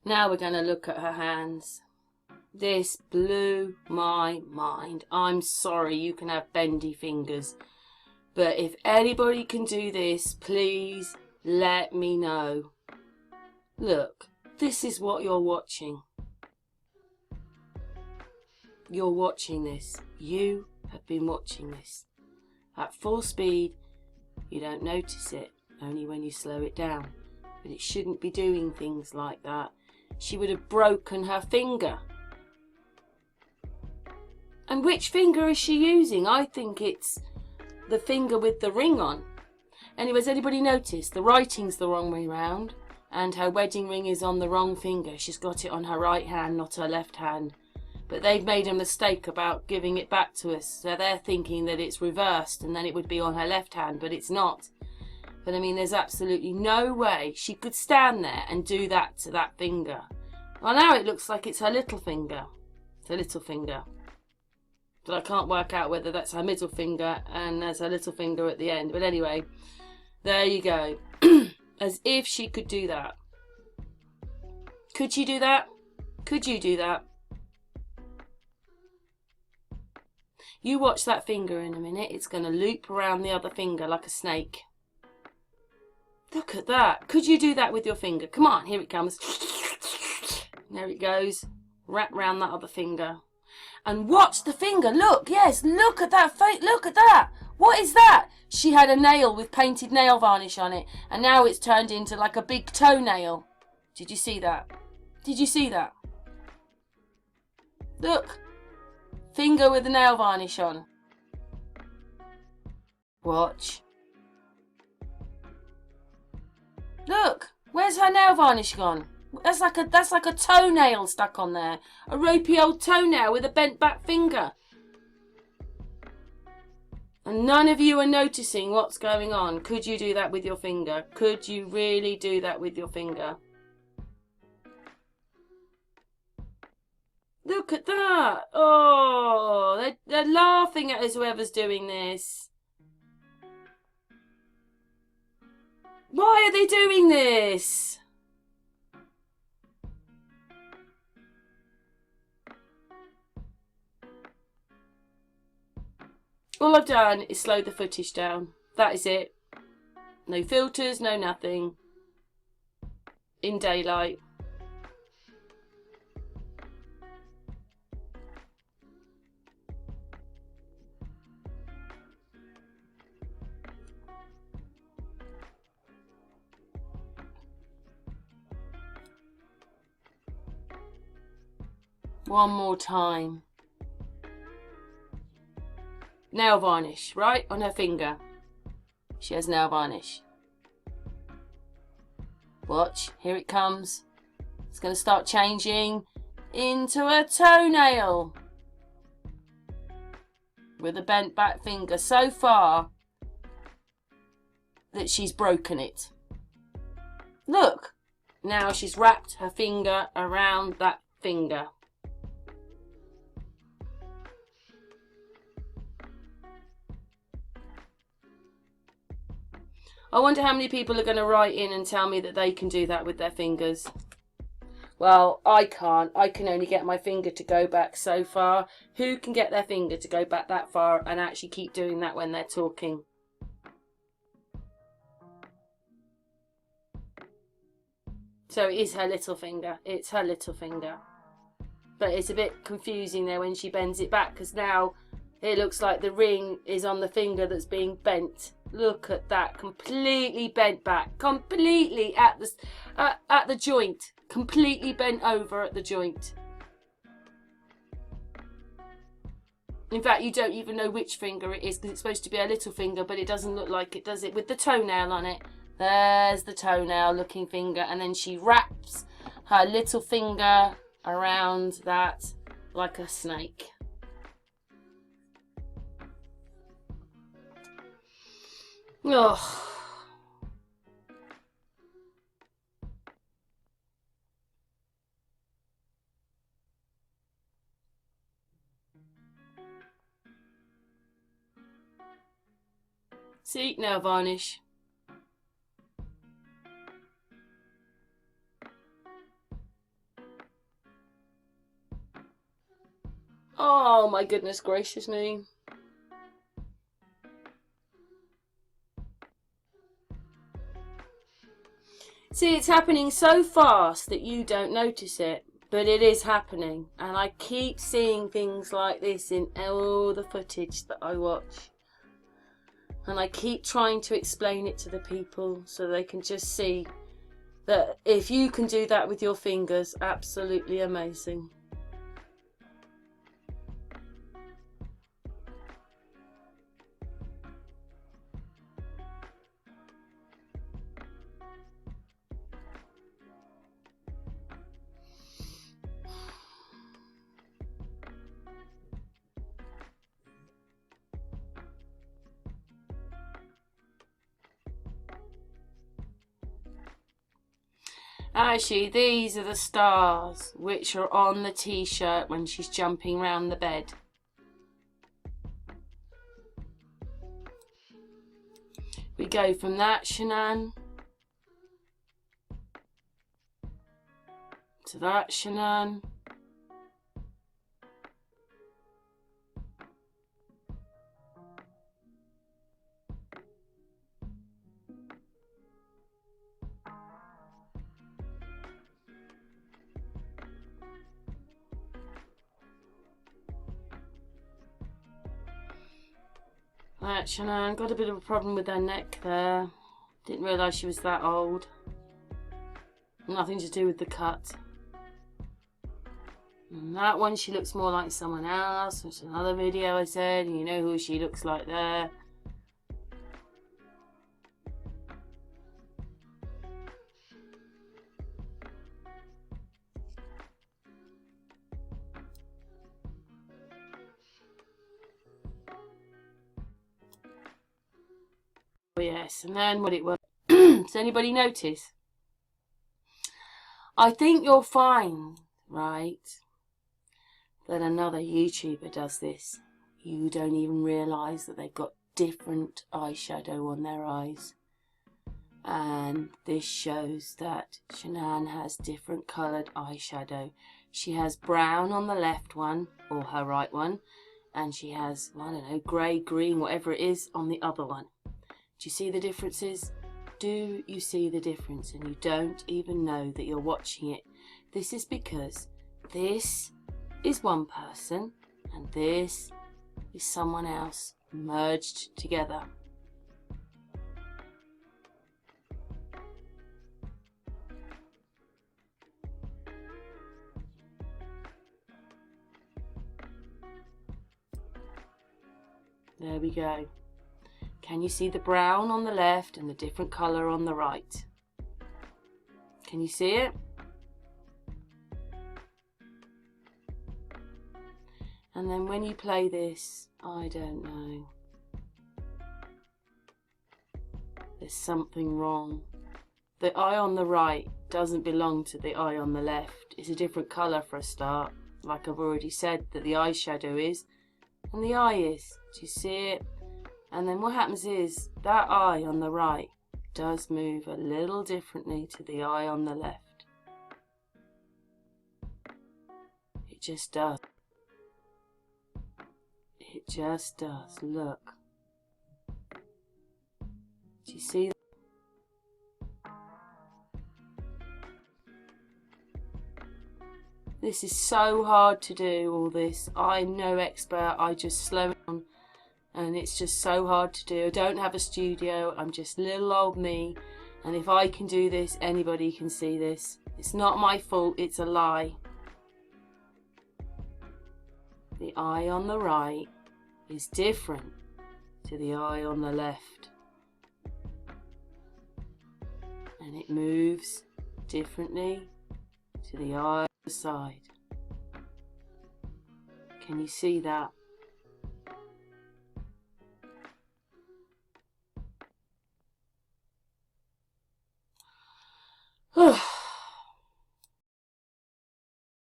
Now we're going to look at her hands. This blew my mind. I'm sorry, you can have bendy fingers. But if anybody can do this, please let me know. Look, this is what you're watching. You're watching this. You have been watching this. At full speed, you don't notice it, only when you slow it down. But it shouldn't be doing things like that. She would have broken her finger. And which finger is she using? I think it's the finger with the ring on. Anyways, anybody notice the writing's the wrong way round and her wedding ring is on the wrong finger. She's got it on her right hand, not her left hand. But they've made a mistake about giving it back to us. So they're thinking that it's reversed and then it would be on her left hand, but it's not. But I mean, there's absolutely no way she could stand there and do that to that finger. Well, now it looks like it's her little finger. It's her little finger. But I can't work out whether that's her middle finger and there's her little finger at the end. But anyway, there you go. As if she could do that. Could she do that? Could you do that? You watch that finger in a minute. It's going to loop around the other finger like a snake. Look at that. Could you do that with your finger? Come on, here it comes. There it goes. Wrap round that other finger. And watch the finger. Look, yes, look at that. Look at that. What is that? She had a nail with painted nail varnish on it. And now it's turned into like a big toenail. Did you see that? Did you see that? Look. Finger with the nail varnish on. Watch. Look. Where's her nail varnish gone? That's like a toenail stuck on there. A ropey old toenail with a bent back finger. And none of you are noticing what's going on. Could you do that with your finger? Could you really do that with your finger? Look at that. Oh, they're laughing at us, whoever's doing this. Why are they doing this? All I've done is slow the footage down. That is it. No filters, no nothing. In daylight. One more time. Nail varnish, right? On her finger. She has nail varnish. Watch, here it comes. It's going to start changing into a toenail. With a bent back finger so far that she's broken it. Look, now she's wrapped her finger around that finger. I wonder how many people are going to write in and tell me that they can do that with their fingers. Well, I can't. I can only get my finger to go back so far. Who can get their finger to go back that far and actually keep doing that when they're talking? So it is her little finger. It's her little finger. But it's a bit confusing there when she bends it back because now it looks like the ring is on the finger that's being bent. Look at that, completely bent back, completely at the joint, completely bent over at the joint. In fact, you don't even know which finger it is because it's supposed to be a little finger, but it doesn't look like it, does it? With the toenail on it. There's the toenail looking finger, and then she wraps her little finger around that like a snake. Oh. See, nail varnish. Oh my goodness gracious me. See, it's happening so fast that you don't notice it, but it is happening. And I keep seeing things like this in all the footage that I watch. And I keep trying to explain it to the people so they can just see that if you can do that with your fingers, absolutely amazing. Actually, these are the stars which are on the t-shirt when she's jumping round the bed. We go from that, Shanann, to that, Shanann. That, Shanann, got a bit of a problem with her neck there. Didn't realise she was that old. Nothing to do with the cut. And that one, she looks more like someone else, which is another video I said, and you know who she looks like there. Oh yes, and then what it was. Does anybody notice? I think you'll find, right, that another YouTuber does this. You don't even realise that they've got different eyeshadow on their eyes. And this shows that Shanann has different coloured eyeshadow. She has brown on the left one, or her right one, and she has, I don't know, grey, green, whatever it is on the other one. Do you see the differences? Do you see the difference? And you don't even know that you're watching it. This is because this is one person and this is someone else merged together. There we go. Can you see the brown on the left and the different colour on the right? Can you see it? And then when you play this, I don't know. There's something wrong. The eye on the right doesn't belong to the eye on the left. It's a different colour for a start. Like I've already said that the eyeshadow is, and the eye is. Do you see it? And then what happens is that eye on the right does move a little differently to the eye on the left. It just does. It just does. Look. Do you see that? This is so hard to do, all this. I'm no expert. I just slow down. And it's just so hard to do. I don't have a studio. I'm just little old me. And if I can do this, anybody can see this. It's not my fault. It's a lie. The eye on the right is different to the eye on the left. And it moves differently to the eye on the side. Can you see that?